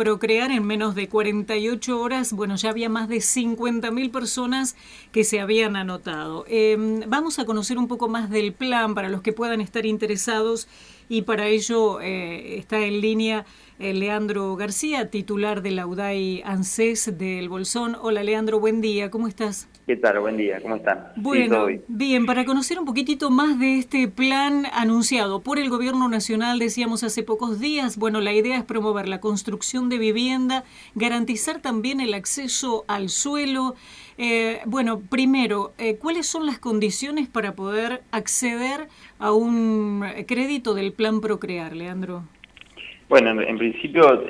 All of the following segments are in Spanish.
Procrear en menos de 48 horas. Bueno, ya había más de 50.000 personas que se habían anotado. Vamos a conocer un poco más del plan para los que puedan estar interesados y para ello está en línea Leandro García, titular de la UDAI ANSES del Bolsón. Hola Leandro, buen día, ¿cómo estás? ¿Qué tal? Buen día, ¿cómo están? Sí, todo Bueno, bien. bien, para conocer un poquitito más de este plan anunciado por el Gobierno Nacional, decíamos hace pocos días, bueno, la idea es promover la construcción de vivienda, garantizar también el acceso al suelo. Bueno, primero, ¿cuáles son las condiciones para poder acceder a un crédito del Plan Procrear, Leandro? Bueno, en principio,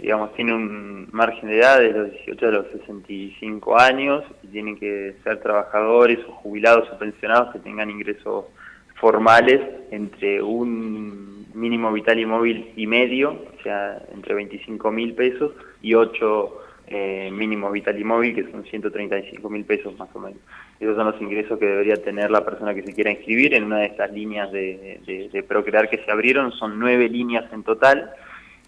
digamos, tiene un margen de edad de los 18 a los 65 años y tienen que ser trabajadores o jubilados o pensionados que tengan ingresos formales entre un mínimo vital y móvil y medio, o sea, entre 25.000 pesos y 8 mínimo vital y móvil, que son 135.000 pesos más o menos. Esos son los ingresos que debería tener la persona que se quiera inscribir en una de estas líneas de Procrear que se abrieron. Son 9 líneas en total.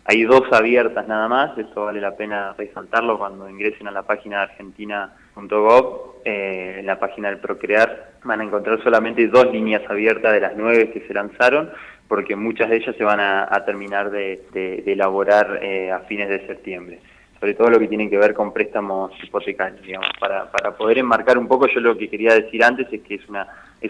Hay 2 abiertas nada más, esto vale la pena resaltarlo cuando ingresen a la página de argentina.gov, en la página del Procrear van a encontrar solamente 2 líneas abiertas de las 9 que se lanzaron, porque muchas de ellas se van a terminar de elaborar a fines de septiembre, sobre todo lo que tienen que ver con préstamos hipotecarios, digamos. Para poder enmarcar un poco, yo lo que quería decir antes es que es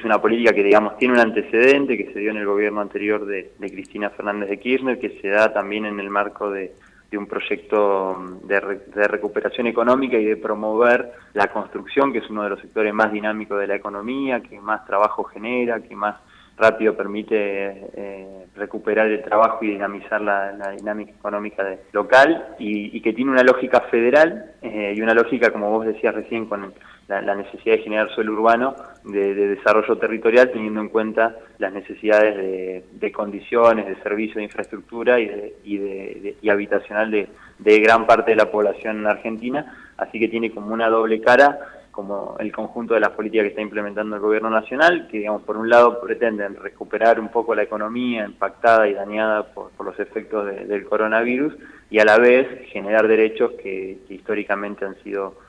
una política que, digamos, tiene un antecedente que se dio en el gobierno anterior de Cristina Fernández de Kirchner, que se da también en el marco de un proyecto de recuperación económica y de promover la construcción, que es uno de los sectores más dinámicos de la economía, que más trabajo genera, que más rápido permite recuperar el trabajo y dinamizar la dinámica económica local, y que tiene una lógica federal y una lógica, como vos decías recién, con la necesidad de generar suelo urbano, de desarrollo territorial, teniendo en cuenta las necesidades de condiciones, de servicios, de infraestructura y habitacional de gran parte de la población en Argentina. Así que tiene como una doble cara, como el conjunto de las políticas que está implementando el gobierno nacional, que, digamos, por un lado pretenden recuperar un poco la economía impactada y dañada por los efectos del coronavirus, y a la vez generar derechos que históricamente han sido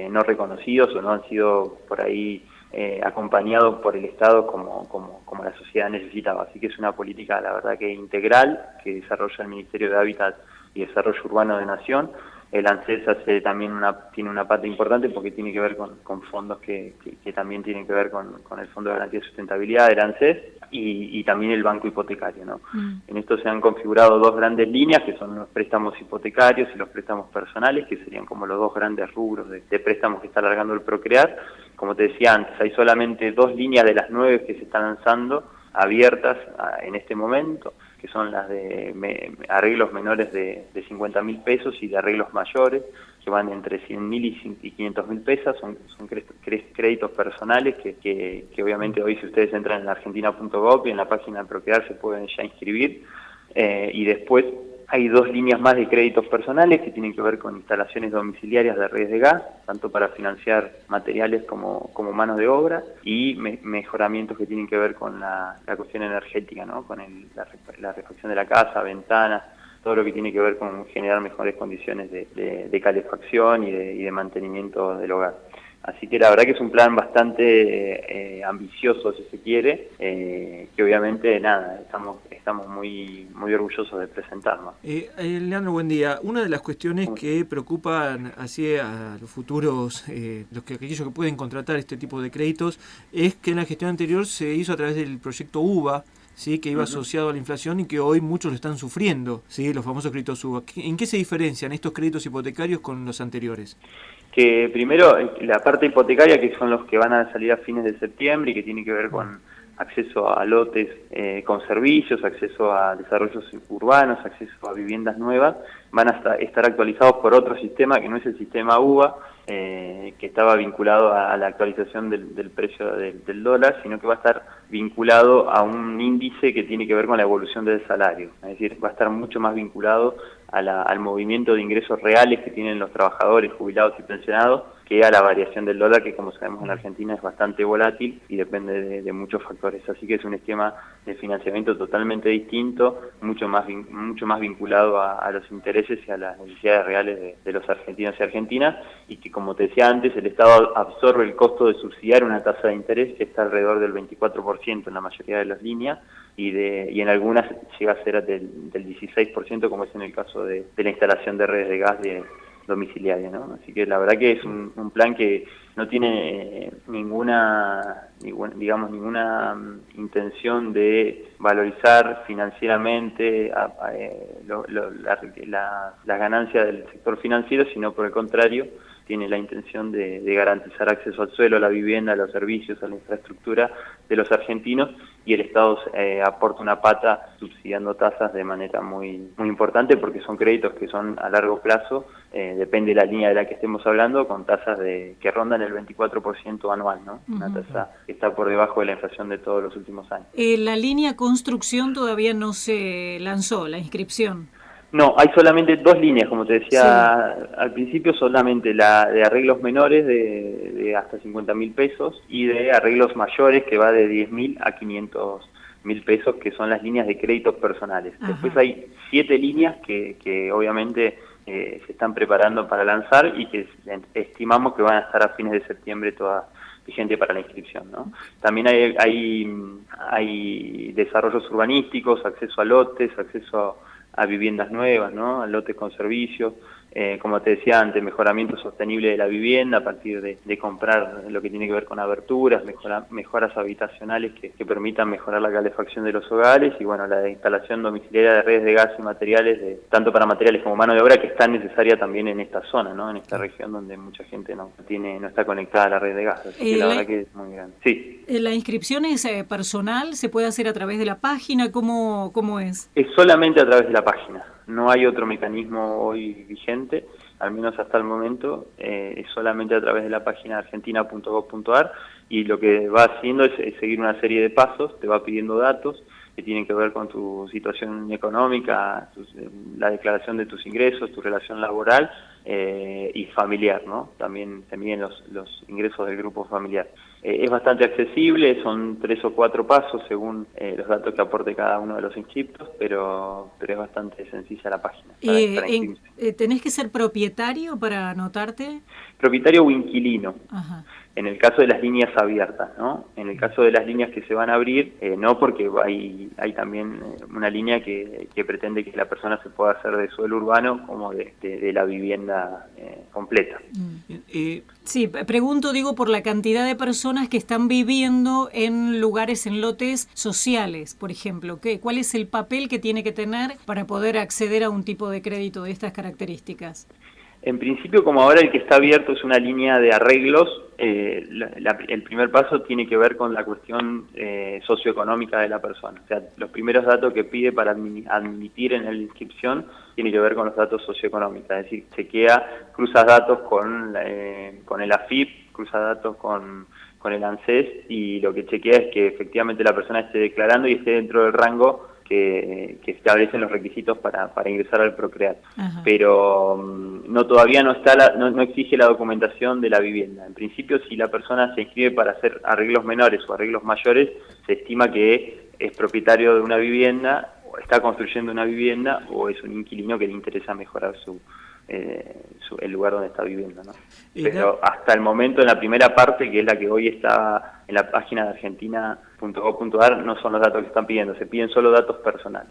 no reconocidos o no han sido por ahí acompañados por el Estado como la sociedad necesitaba. Así que es una política, la verdad, que integral, que desarrolla el Ministerio de Hábitat y Desarrollo Urbano de Nación. El ANSES hace también tiene una parte importante porque tiene que ver con fondos que también tienen que ver con el Fondo de Garantía de Sustentabilidad del ANSES y también el Banco Hipotecario, ¿no? En esto se han configurado 2 grandes líneas, que son los préstamos hipotecarios y los préstamos personales, que serían como los 2 grandes rubros de préstamos que está alargando el Procrear. Como te decía antes, hay solamente 2 líneas de las 9 que se están lanzando abiertas en este momento, que son las de arreglos menores de 50.000 pesos y de arreglos mayores, que van entre 100.000 y 500.000 pesos. Son créditos personales que obviamente hoy, si ustedes entran en argentina.gov y en la página de Procrear, se pueden ya inscribir. Y después hay 2 líneas más de créditos personales que tienen que ver con instalaciones domiciliarias de redes de gas, tanto para financiar materiales como mano de obra, y mejoramientos que tienen que ver con la cuestión energética, ¿no? Con la refacción de la casa, ventanas, todo lo que tiene que ver con generar mejores condiciones de calefacción y de mantenimiento del hogar. Así que la verdad que es un plan bastante ambicioso, si se quiere, que obviamente, nada, estamos muy orgullosos de presentarnos. Leandro, buen día. Una de las cuestiones que preocupan así a los futuros, aquellos que pueden contratar este tipo de créditos, es que en la gestión anterior se hizo a través del proyecto UVA, ¿sí?, que iba asociado a la inflación y que hoy muchos lo están sufriendo, ¿sí?, los famosos créditos UVA. ¿En qué se diferencian estos créditos hipotecarios con los anteriores? Que primero, la parte hipotecaria, que son los que van a salir a fines de septiembre y que tiene que ver con acceso a lotes con servicios, acceso a desarrollos urbanos, acceso a viviendas nuevas, van a estar actualizados por otro sistema que no es el sistema UVA, que estaba vinculado a la actualización del precio del dólar, sino que va a estar vinculado a un índice que tiene que ver con la evolución del salario. Es decir, va a estar mucho más vinculado al movimiento de ingresos reales que tienen los trabajadores, jubilados y pensionados que a la variación del dólar, que como sabemos en Argentina es bastante volátil y depende de muchos factores. Así que es un esquema de financiamiento totalmente distinto, mucho más vinculado a los intereses y a las necesidades reales de los argentinos y argentinas, y que, como te decía antes, el Estado absorbe el costo de subsidiar una tasa de interés que está alrededor del 24% en la mayoría de las líneas, y en algunas llega a ser del 16%, como es en el caso de la instalación de redes de gas domiciliaria, ¿no? Así que la verdad que es un plan que no tiene ninguna intención de valorizar financieramente las ganancias del sector financiero, sino por el contrario, tiene la intención de garantizar acceso al suelo, a la vivienda, a los servicios, a la infraestructura de los argentinos, y el Estado aporta una pata subsidiando tasas de manera muy importante, porque son créditos que son a largo plazo, depende de la línea de la que estemos hablando, con tasas que rondan el 24% anual, ¿no? Una tasa que está por debajo de la inflación de todos los últimos años. La línea construcción todavía no se lanzó, la inscripción. No, hay solamente 2 líneas, como te decía al principio, solamente la de arreglos menores de hasta 50.000 pesos y de arreglos mayores que va de 10.000 a 500.000 pesos, que son las líneas de créditos personales. Ajá. Después hay 7 líneas que obviamente se están preparando para lanzar y que estimamos que van a estar a fines de septiembre todas vigente para la inscripción, ¿no? También hay desarrollos urbanísticos, acceso a lotes, acceso a viviendas nuevas, ¿no? A lotes con servicios, como te decía antes, mejoramiento sostenible de la vivienda a partir de comprar lo que tiene que ver con aberturas, mejoras habitacionales que permitan mejorar la calefacción de los hogares, y bueno, la instalación domiciliaria de redes de gas y materiales, tanto para materiales como mano de obra, que es tan necesaria también en esta zona, ¿no? En esta región donde mucha gente no está conectada a la red de gas, así que la verdad que es muy grande. Sí. ¿La inscripción es personal? ¿Se puede hacer a través de la página? ¿Cómo es? Es solamente a través de la página. No hay otro mecanismo hoy vigente, al menos hasta el momento, es solamente a través de la página argentina.gov.ar, y lo que va haciendo es seguir una serie de pasos, te va pidiendo datos que tienen que ver con tu situación económica, la declaración de tus ingresos, tu relación laboral y familiar, ¿no? También se miden los ingresos del grupo familiar. Es bastante accesible, son 3 o 4 pasos según los datos que aporte cada uno de los inscriptos, pero es bastante sencilla la página. ¿Tenés que ser propietario para anotarte? Propietario o inquilino. Ajá. En el caso de las líneas abiertas, ¿no? En el caso de las líneas que se van a abrir, no, porque hay también una línea que pretende que la persona se pueda hacer de suelo urbano como de la vivienda completa. Sí, pregunto, digo, por la cantidad de personas que están viviendo en lugares, en lotes sociales, por ejemplo. ¿Cuál es el papel que tiene que tener para poder acceder a un tipo de crédito de estas características? En principio, como ahora el que está abierto es una línea de arreglos, el primer paso tiene que ver con la cuestión socioeconómica de la persona. O sea, los primeros datos que pide para admitir en la inscripción tiene que ver con los datos socioeconómicos. Es decir, cruzas datos con el AFIP, cruzas datos con el ANSES, y lo que chequea es que efectivamente la persona esté declarando y esté dentro del rango que establecen los requisitos para ingresar al Procrear. Ajá. Pero todavía no exige la documentación de la vivienda. En principio, si la persona se inscribe para hacer arreglos menores o arreglos mayores, se estima que es propietario de una vivienda, o está construyendo una vivienda, o es un inquilino que le interesa mejorar el lugar donde está viviendo, ¿no? Pero hasta el momento, en la primera parte, que es la que hoy está en la página de argentina.gov.ar, no son los datos que están pidiendo, se piden solo datos personales.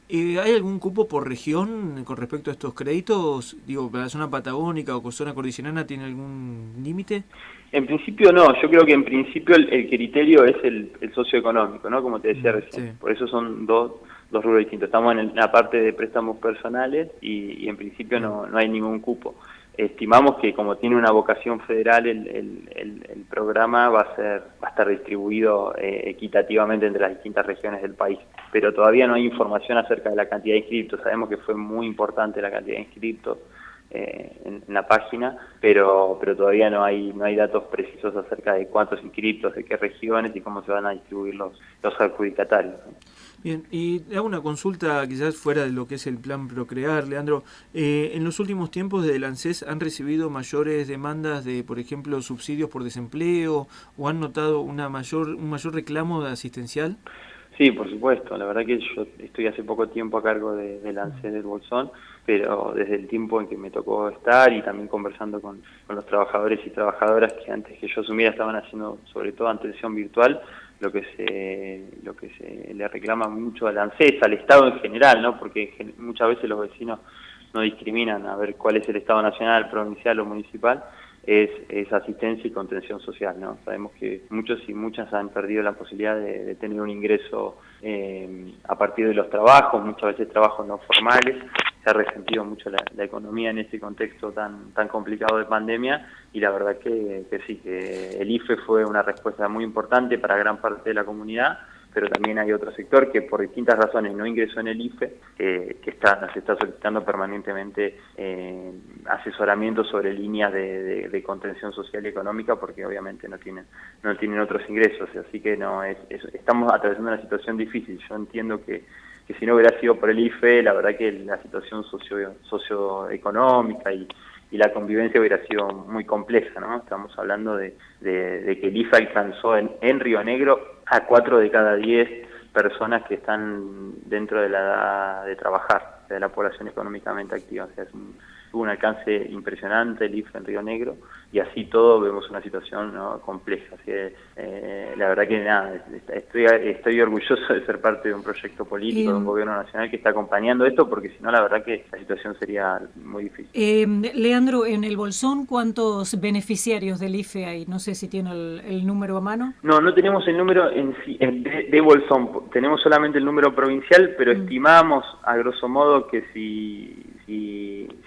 ¿Hay algún cupo por región con respecto a estos créditos? Digo, ¿la zona patagónica o zona cordillerana tiene algún límite? En principio no, yo creo que en principio el criterio es el socioeconómico, ¿no? Como te decía recién, sí. Por eso son dos rubros distintos. Estamos en la parte de préstamos personales y en principio no hay ningún cupo. Estimamos que como tiene una vocación federal, el programa va a estar distribuido equitativamente entre las distintas regiones del país, pero todavía no hay información acerca de la cantidad de inscriptos. Sabemos que fue muy importante la cantidad de inscriptos en la página, pero todavía no hay datos precisos acerca de cuántos inscriptos, de qué regiones y cómo se van a distribuir los adjudicatarios. Bien, y hago una consulta quizás fuera de lo que es el plan Procrear, Leandro. En los últimos tiempos desde el ANSES han recibido mayores demandas de, por ejemplo, subsidios por desempleo, o han notado un mayor reclamo asistencial. Sí, por supuesto. La verdad que yo estoy hace poco tiempo a cargo del ANSES del Bolsón, pero desde el tiempo en que me tocó estar y también conversando con los trabajadores y trabajadoras que antes que yo asumiera estaban haciendo sobre todo atención virtual, lo que se le reclama mucho al ANSES, al Estado en general, ¿no? Porque muchas veces los vecinos no discriminan a ver cuál es el Estado nacional, provincial o municipal, es asistencia y contención social, ¿no? Sabemos que muchos y muchas han perdido la posibilidad de tener un ingreso a partir de los trabajos, muchas veces trabajos no formales. Se ha resentido mucho la economía en este contexto tan complicado de pandemia, y la verdad que sí, que el IFE fue una respuesta muy importante para gran parte de la comunidad, pero también hay otro sector que por distintas razones no ingresó en el IFE, que nos está solicitando permanentemente asesoramiento sobre líneas de contención social y económica, porque obviamente no tienen otros ingresos, así que estamos atravesando una situación difícil. Yo entiendo que si no hubiera sido por el IFE, la verdad que la situación socioeconómica y la convivencia hubiera sido muy compleja, ¿no? Estamos hablando de que el IFE alcanzó en Río Negro a 4 de cada 10 personas que están dentro de la edad de trabajar, de la población económicamente activa. O sea, tuvo un alcance impresionante el IFE en Río Negro, y así todo vemos una situación, ¿no?, compleja. Así que, la verdad que nada, estoy orgulloso de ser parte de un proyecto político, de un gobierno nacional que está acompañando esto, porque si no, la verdad que la situación sería muy difícil. Leandro, en el Bolsón, ¿cuántos beneficiarios del IFE hay? No sé si tiene el número a mano. No tenemos el número en sí, de Bolsón, tenemos solamente el número provincial, pero estimamos a grosso modo que si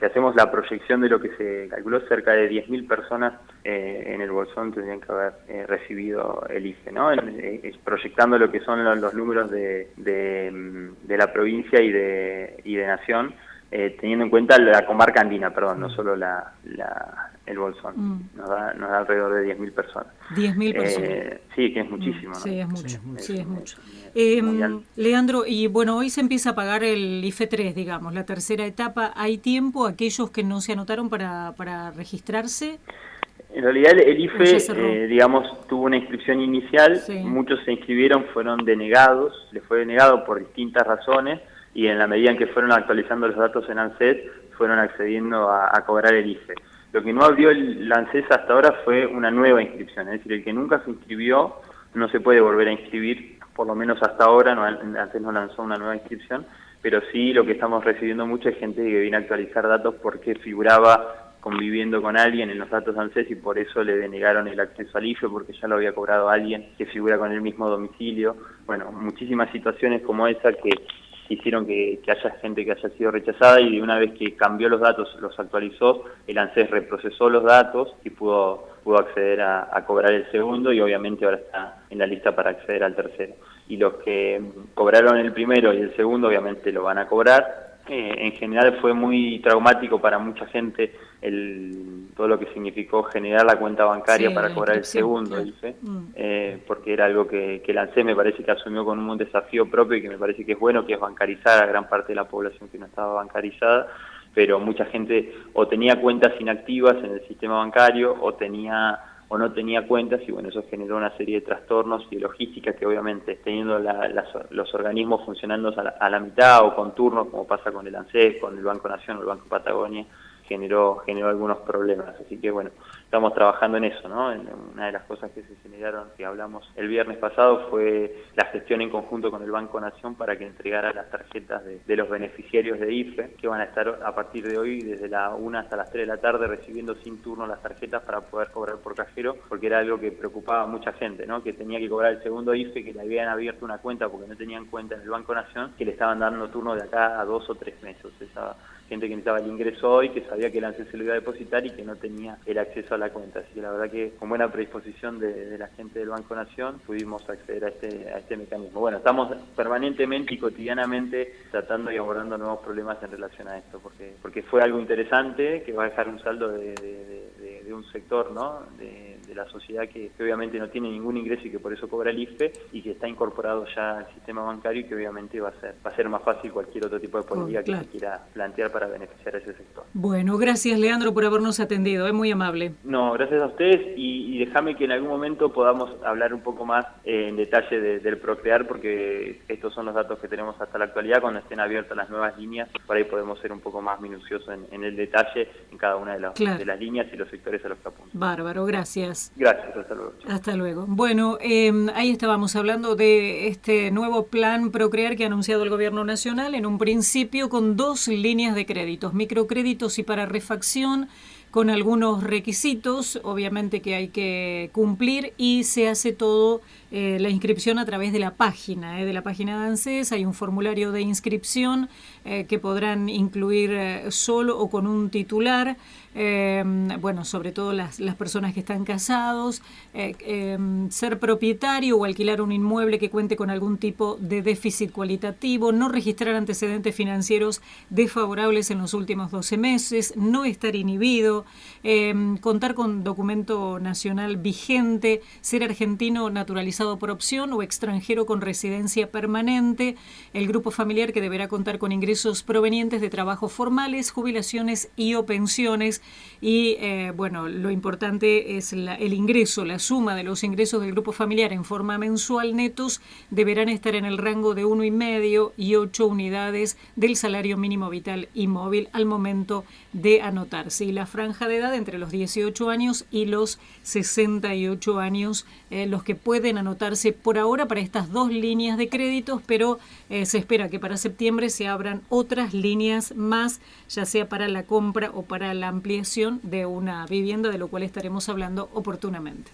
hacemos la proyección de lo que se calculó, cerca de 10.000 personas en el Bolsón tendrían que haber recibido el IFE, ¿no? Proyectando lo que son los números de la provincia y de Nación, teniendo en cuenta la comarca andina, perdón, no solo el Bolsón. Nos da alrededor de 10.000 personas. 10.000 personas. Sí, que es muchísimo, ¿no? Sí, es mucho. Sí, es mucho. Muy Leandro, y bueno, hoy se empieza a pagar el IFE 3, digamos, la tercera etapa. ¿Hay tiempo aquellos que no se anotaron para registrarse? En realidad el IFE, digamos, tuvo una inscripción inicial, sí. Muchos se inscribieron, fueron denegados, les fue denegado por distintas razones, y en la medida en que fueron actualizando los datos en ANSES, fueron accediendo a cobrar el IFE. Lo que no abrió el ANSES hasta ahora fue una nueva inscripción, es decir, el que nunca se inscribió no se puede volver a inscribir, por lo menos hasta ahora. ANSES no lanzó una nueva inscripción, pero sí lo que estamos recibiendo mucha gente que viene a actualizar datos porque figuraba conviviendo con alguien en los datos de ANSES y por eso le denegaron el acceso al IFE, porque ya lo había cobrado alguien que figura con el mismo domicilio. Bueno, muchísimas situaciones como esa que hicieron que haya gente que haya sido rechazada, y una vez que cambió los datos, los actualizó, el ANSES reprocesó los datos y pudo acceder a cobrar el segundo, y obviamente ahora está en la lista para acceder al tercero. Y los que cobraron el primero y el segundo obviamente lo van a cobrar. En general fue muy traumático para mucha gente todo lo que significó generar la cuenta bancaria para cobrar el segundo IFE, porque era algo que el ANSES me parece que asumió con un desafío propio, y que me parece que es bueno, que es bancarizar a gran parte de la población que no estaba bancarizada, pero mucha gente o tenía cuentas inactivas en el sistema bancario o no tenía cuentas, y bueno, eso generó una serie de trastornos y de logística que obviamente, teniendo los organismos funcionando a la mitad o con turnos, como pasa con el ANSES, con el Banco Nación o el Banco Patagonia, generó algunos problemas. Así que bueno, estamos trabajando en eso, ¿no? Una de las cosas que se generaron, que hablamos el viernes pasado, fue la gestión en conjunto con el Banco Nación para que entregara las tarjetas de los beneficiarios de IFE, que van a estar a partir de hoy desde la 1 hasta las 3 de la tarde recibiendo sin turno las tarjetas para poder cobrar por cajero, porque era algo que preocupaba a mucha gente, ¿no? Que tenía que cobrar el segundo IFE, que le habían abierto una cuenta porque no tenían cuenta en el Banco Nación, que le estaban dando turno de acá a 2 o 3 meses. Esa gente que necesitaba el ingreso hoy, que sabía que el ANSES se lo iba a depositar y que no tenía el acceso a la cuenta. Así que la verdad que con buena predisposición de la gente del Banco Nación pudimos acceder a este mecanismo. Bueno, estamos permanentemente y cotidianamente tratando y abordando nuevos problemas en relación a esto, porque fue algo interesante que va a dejar un saldo de un sector, ¿no? de la sociedad que obviamente no tiene ningún ingreso y que por eso cobra el IFE y que está incorporado ya al sistema bancario y que obviamente va a ser más fácil cualquier otro tipo de política que se quiera plantear para beneficiar a ese sector. Bueno, gracias Leandro por habernos atendido, es muy amable. No, gracias a ustedes y déjame que en algún momento podamos hablar un poco más en detalle del Procrear, porque estos son los datos que tenemos hasta la actualidad. Cuando estén abiertas las nuevas líneas, por ahí podemos ser un poco más minuciosos en el detalle en cada una de las líneas y los sectores a los que apuntan. Bárbaro, gracias. Gracias, hasta luego. Hasta luego. Bueno, ahí estábamos hablando de este nuevo plan Procrear que ha anunciado el Gobierno Nacional, en un principio con 2 líneas de créditos, microcréditos y para refacción, con algunos requisitos, obviamente que hay que cumplir, y se hace todo la inscripción a través de la página de ANSES. Hay un formulario de inscripción que podrán incluir solo o con un titular, bueno, sobre todo las personas que están casados, ser propietario o alquilar un inmueble que cuente con algún tipo de déficit cualitativo, no registrar antecedentes financieros desfavorables en los últimos 12 meses, no estar inhibido, contar con documento nacional vigente, ser argentino naturalizado por opción o extranjero con residencia permanente, el grupo familiar que deberá contar con ingresos provenientes de trabajos formales, jubilaciones y o pensiones, y bueno, lo importante es el ingreso, la suma de los ingresos del grupo familiar en forma mensual netos deberán estar en el rango de 1,5 y 8 unidades del salario mínimo vital y móvil al momento de anotarse, y la franja de edad entre los 18 años y los 68 años los que pueden anotarse por ahora para estas 2 líneas de créditos, pero se espera que para septiembre se abran otras líneas más, ya sea para la compra o para la ampliación de una vivienda, de lo cual estaremos hablando oportunamente.